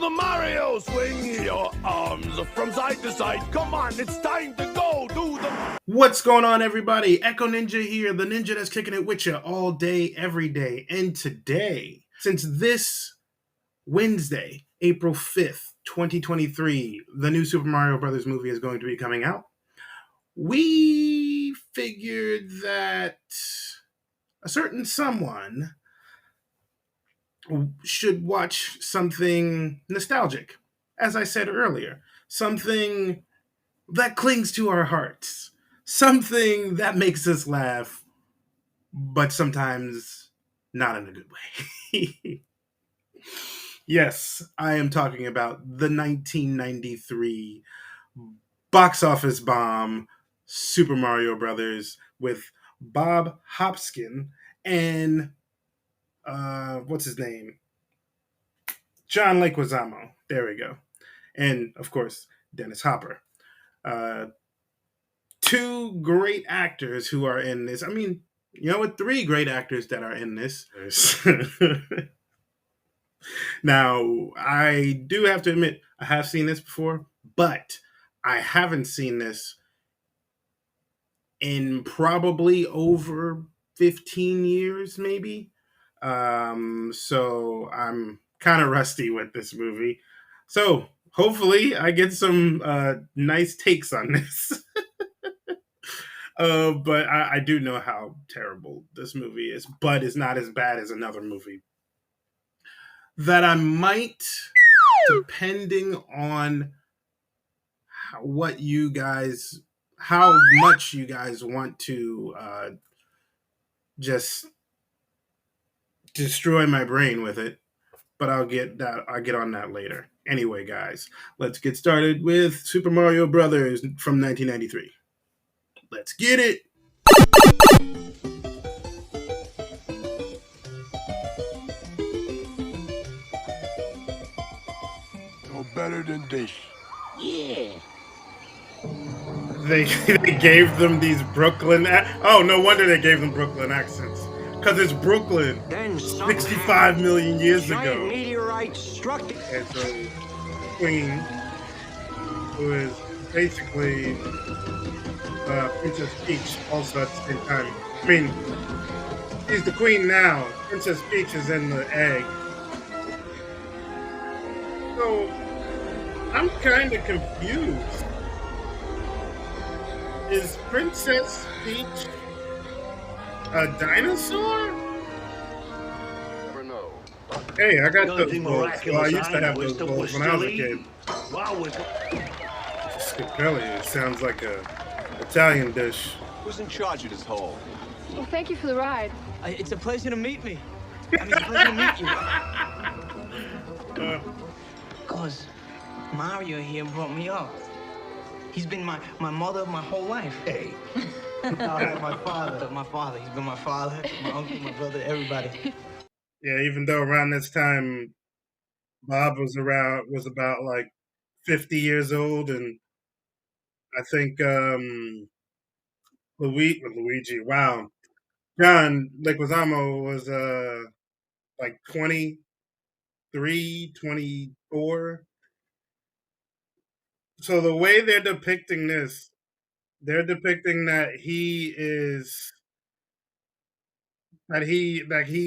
the Mario! Swing your arms from side to side. Come on, it's time to go. Do the... What's going on, everybody? Echo Ninja here, the ninja that's kicking it with you all day, every day. And today, since this Wednesday, April 5th, 2023, the new Super Mario Brothers movie is going to be coming out, we figured that a certain someone should watch something nostalgic. As I said earlier, something that clings to our hearts, something that makes us laugh, but sometimes not in a good way. Yes, I am talking about the 1993 box office bomb Super Mario Brothers with Bob Hopkins and what's his name? John Leguizamo. There we go. And of course, Dennis Hopper. Two great actors who are in this. I mean, you know what? Three great actors that are in this. Now, I do have to admit, I have seen this before, but I haven't seen this in probably over 15 years, maybe. So I'm kind of rusty with this movie. So hopefully I get some nice takes on this. But I do know how terrible this movie is, but it's not as bad as another movie that I might, depending on how much you guys want to just destroy my brain with it. But I'll get on that later. Anyway, guys, let's get started with Super Mario Brothers from 1993. Let's get it. No better than this. Yeah. They gave them these Brooklyn. Oh, no wonder they gave them Brooklyn accents. Because it's Brooklyn. Then 65 million years giant ago. meteorite struck the... And so, Queen, who is basically Princess Peach, also at the same time. I mean, she's the queen now. Princess Peach is in the egg. So, I'm kind of confused. Is Princess Peach a dinosaur? Never know. Hey, I got those Nothing balls. Well, I used to have those that balls we're when I was a still kid. eating. Wow, Scapelli, it sounds like a Italian dish. Who's in charge of this hole? Well, thank you for the ride. It's a pleasure to meet me. I mean, it's a pleasure to meet you. Because Mario here brought me up. He's been my mother my whole life. Hey. My father. He's been my father, my uncle, my brother, everybody. Yeah, even though around this time Bob was about like 50 years old, and I think Luigi, wow, John Leguizamo was like 23, 24. So the way they're depicting this, they're depicting that he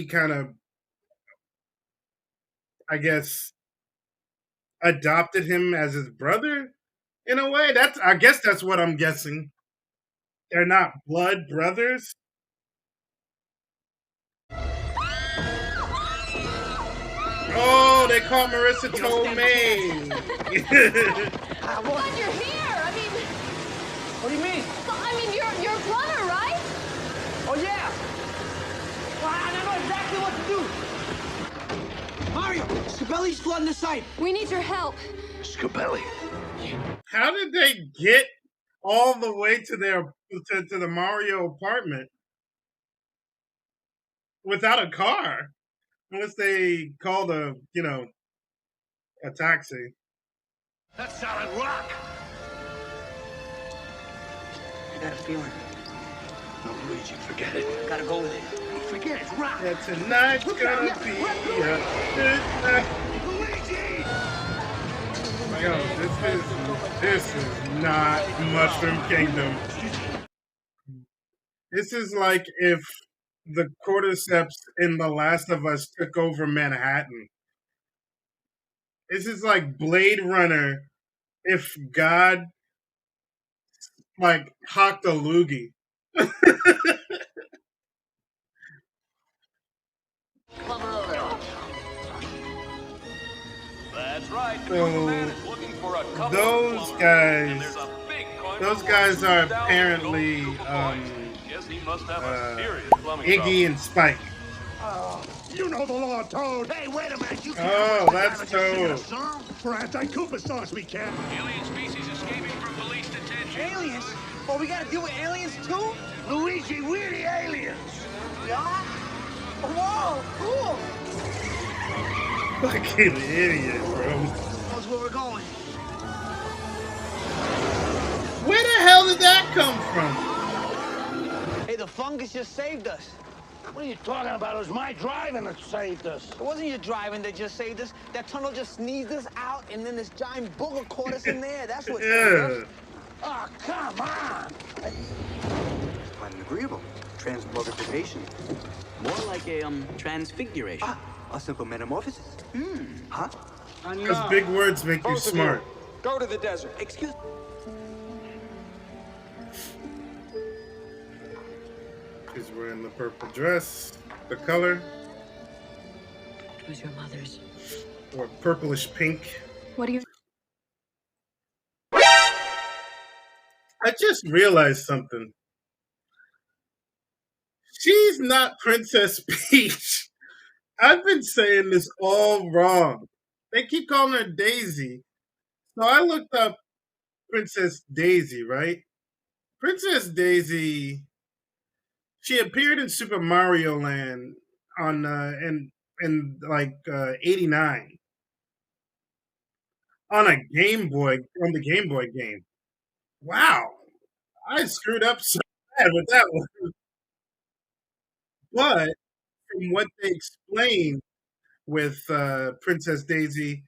kind of, I guess, adopted him as his brother in a way. I guess that's what I'm guessing. They're not blood brothers. Oh, they caught Marissa Tomei. Glad you're here. I mean, What do you mean? well, you're a plumber, right? Oh, yeah. Well, I know exactly what to do. Mario, Scapelli's flooding the site. We need your help. Scapelli. How did they get all the way to the Mario apartment without a car? Unless they called a taxi. That's solid rock. I got a feeling. No, Luigi, forget it. Gotta go with it. Forget it, rock. Yeah, tonight's gonna be a good night. Luigi! This is not Mushroom Kingdom. This is like if the cordyceps in The Last of Us took over Manhattan. This is like Blade Runner if God like hocked a loogie. That's right. The So, Koopa Man is looking for a couple those of plumbers, guys- and there's a big coin Those reward guys are 2,000 apparently gold Koopa coins. Guess he must have a serious plumbing Iggy problem. and Spike. You know the law, Toad. Hey, wait a minute. You can't Oh, arrest the that's guy for just singing a Toad. song. For anti-Koopa songs, we can. Alien species escaping from police detention. Aliens? Oh, we gotta deal with aliens too? Luigi, we're the aliens. Yeah? Whoa, cool. Fucking idiot, bro. Knows where we're going. Where the hell did that come from? Hey, the fungus just saved us. What are you talking about? It was my driving that saved us. It wasn't your driving that just saved us. That tunnel just sneezed us out, and then this giant booger caught us in there. That's what saved Yeah. us. Oh, come on. Quite an agreeable transmogrification. More like a transfiguration. A simple metamorphosis. Huh? Because big words make you smart. Go to the desert. Excuse. She's wearing the purple dress. The color, It was your mother's. or purplish pink. What do you... I just realized something. She's not Princess Peach. I've been saying this all wrong. They keep calling her Daisy. So I looked up Princess Daisy, right? Princess Daisy, she appeared in Super Mario Land on in like 89 on a Game Boy, on the Game Boy game. Wow. I screwed up so bad with that one. But from what they explain with Princess Daisy,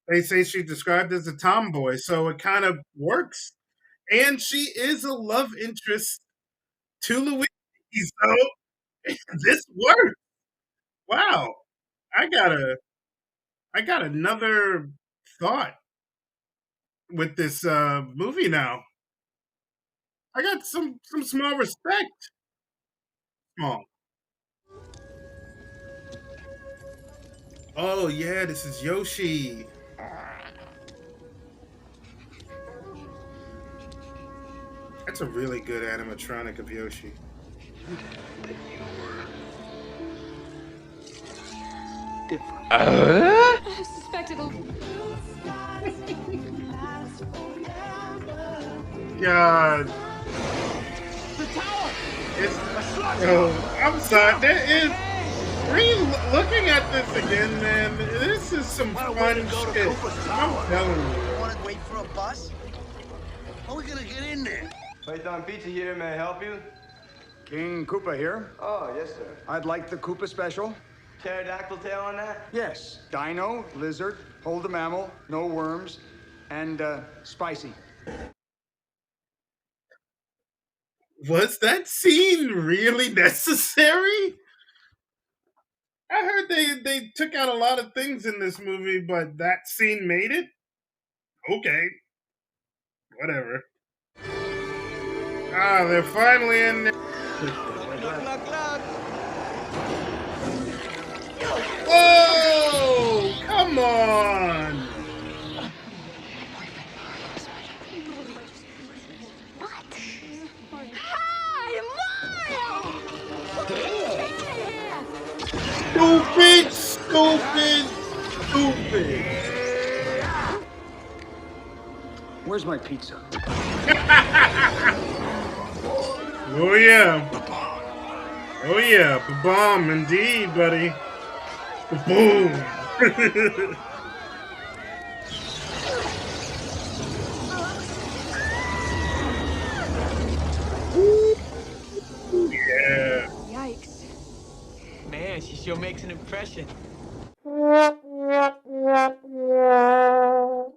they say she's described as a tomboy, so it kind of works. And she is a love interest to Luigi, so this works. Wow, I got another thought with this movie now. I got some small respect. Small. Oh yeah, this is Yoshi. That's a really good animatronic of Yoshi. I suspected a... God. The tower! It's, oh, I'm sorry. There is. Looking at this again, man, this is some fun shit. I'm telling you. Want to wait for a bus? How are we gonna get in there? Python Pizza here. May I help you? King Koopa here. Oh, yes, sir. I'd like the Koopa special. Pterodactyl tail on that? Yes. Dino, lizard, hold the mammal, no worms, and spicy. Was that scene really necessary? I heard they took out a lot of things in this movie, but that scene made it? Okay. Whatever. Ah, they're finally in there. Oh, come on. Stupid, stupid, stupid. Where's my pizza? Oh yeah. Oh yeah, bomb indeed, buddy. Boom. Yeah. Yikes. Man, she sure makes an impression.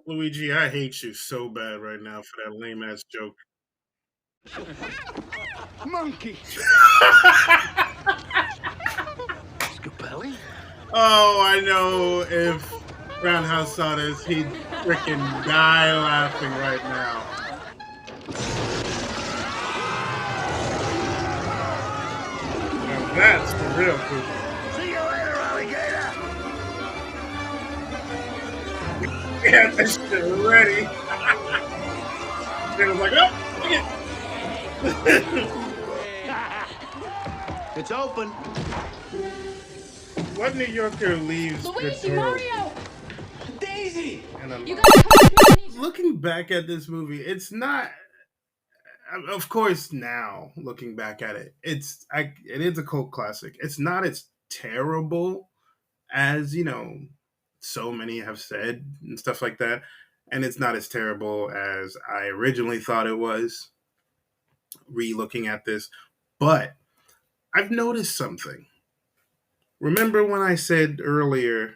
Luigi Luigi, I hate you so bad right now for that lame ass joke. Monkey. Scapelli? Oh, I know if Roundhouse saw this, he'd freaking die laughing right now. Now that's the real proof. See you later, alligator. Yeah, that shit ready. It was like, oh, It's open. what New Yorker leaves good Luigi, doors? Mario! Daisy! And I'm You gotta come with me. looking back at this movie, it's not. Of course, now looking back at it, it is a cult classic. It's not as terrible as so many have said and stuff like that, and it's not as terrible as I originally thought it was. Re-looking at this, but I've noticed something. Remember when I said earlier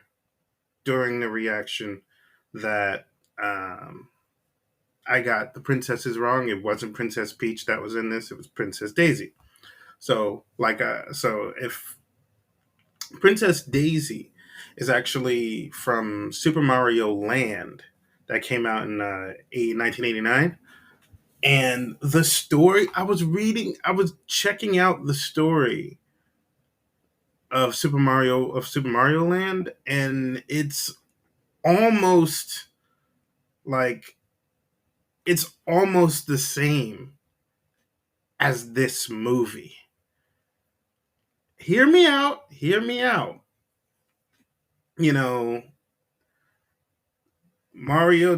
during the reaction that I got the princesses wrong? It wasn't Princess Peach that was in this; it was Princess Daisy. So, so if Princess Daisy is actually from Super Mario Land that came out in 1989. And the story, I was checking out the story of Super Mario Land, and almost like it's almost the same as this movie. Hear me out, hear me out. You know, Mario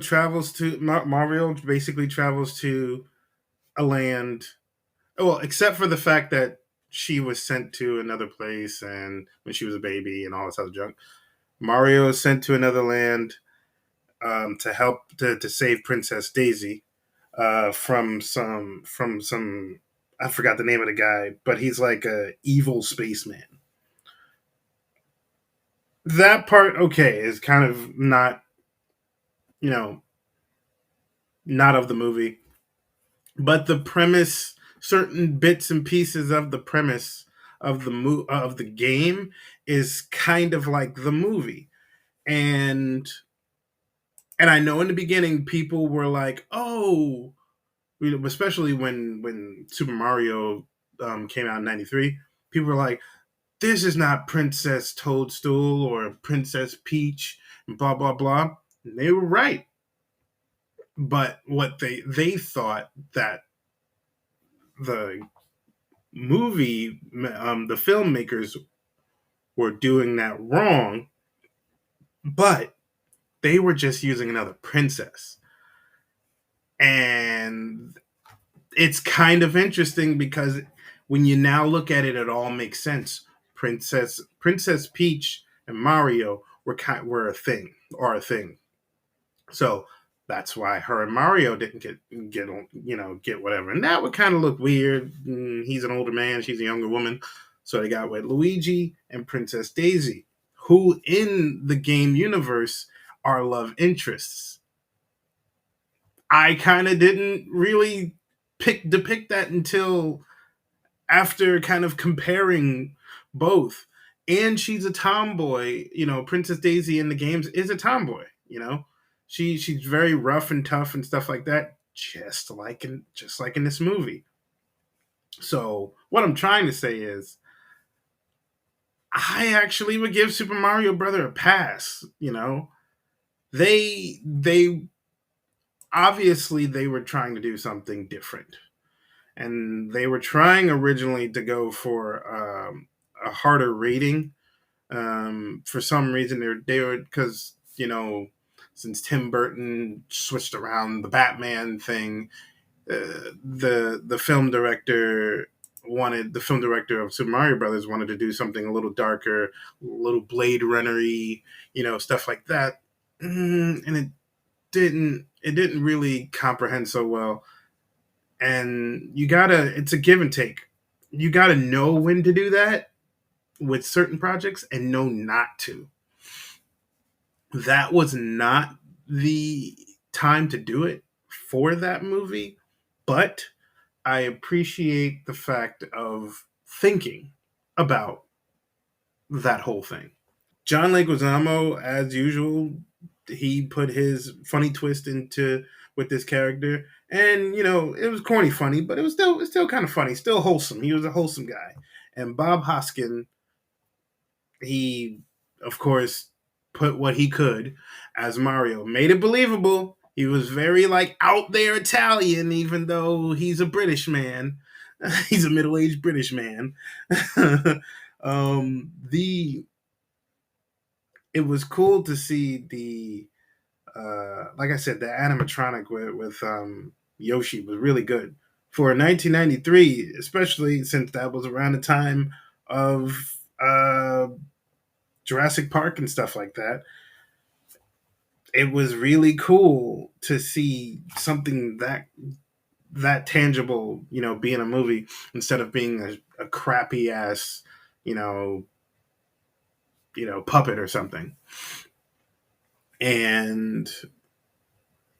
basically travels to a land. Well, except for the fact that she was sent to another place and when she was a baby and all this other junk. Mario is sent to another land to help to save Princess Daisy from some I forgot the name of the guy, but he's like a evil spaceman. That part, okay, is kind of not you know not of the movie, but the premise, certain bits and pieces of the premise of of the game is kind of like the movie. And and I know in the beginning people were like, "Oh," especially when Super Mario came out in '93. People were like, "This is not Princess Toadstool or Princess Peach," and blah blah blah. And they were right, but what they thought that the the filmmakers were doing that wrong, but they were just using another princess. And it's kind of interesting because when you now look at it, it all makes sense. Princess Peach and Mario were a thing, or a thing. So that's why her and Mario didn't get whatever. And that would kind of look weird. He's an older man, she's a younger woman. So they got with Luigi and Princess Daisy, who in the game universe are love interests. I kind of didn't really depict that until after kind of comparing both. And she's a tomboy. Princess Daisy in the games is a tomboy. She's very rough and tough and stuff like that, just like in this movie. So what I'm trying to say is, I actually would give Super Mario Brother a pass. They obviously they were trying to do something different, and they were trying originally to go for a harder rating. For some reason, they were because since Tim Burton switched around the Batman thing, the film director of Super Mario Brothers wanted to do something a little darker, a little Blade Runner-y, stuff like that, and it didn't really comprehend so well. And it's a give and take. You gotta know when to do that with certain projects and know not to. That was not the time to do it for that movie, but I appreciate the fact of thinking about that whole thing. John Leguizamo, as usual, he put his funny twist into with this character, and it was corny funny, but it was still kind of funny, still wholesome. He was a wholesome guy, and Bob Hoskin, he of course put what he could as Mario, made it believable. He was very like out there Italian, even though he's a British man. He's a middle-aged British man. The It was cool to see the like I said, the animatronic with Yoshi was really good for 1993, especially since that was around the time of Jurassic Park and stuff like that. It was really cool to see something that tangible, be in a movie instead of being a crappy ass, puppet or something. And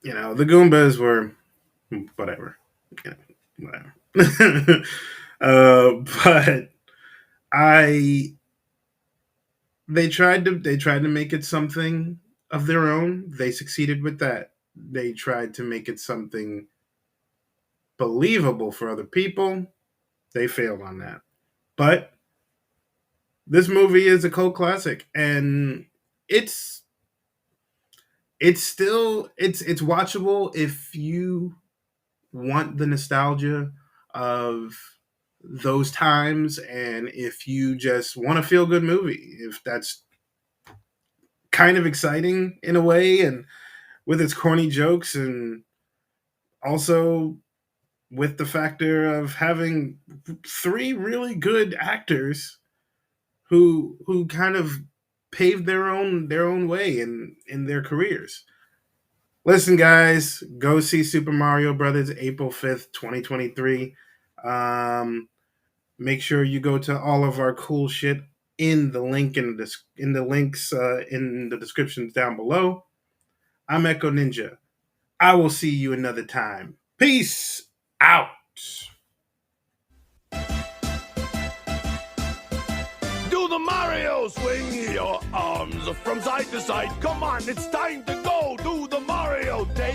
the Goombas were whatever, whatever. But I they tried to make it something of their own. They succeeded with that. They tried to make it something believable for other people. They failed on that. But this movie is a cult classic, and it's watchable if you want the nostalgia of those times, and if you just want a feel good movie, if that's kind of exciting in a way, and with its corny jokes, and also with the factor of having three really good actors who kind of paved their own way in their careers. Listen, guys, go see Super Mario Brothers April 5th, 2023. Make sure you go to all of our cool shit in the link in the links in the descriptions down below. I'm Echo Ninja. I will see you another time. Peace out. Do the Mario, swing your arms from side to side. Come on, it's time to go. Do the Mario, take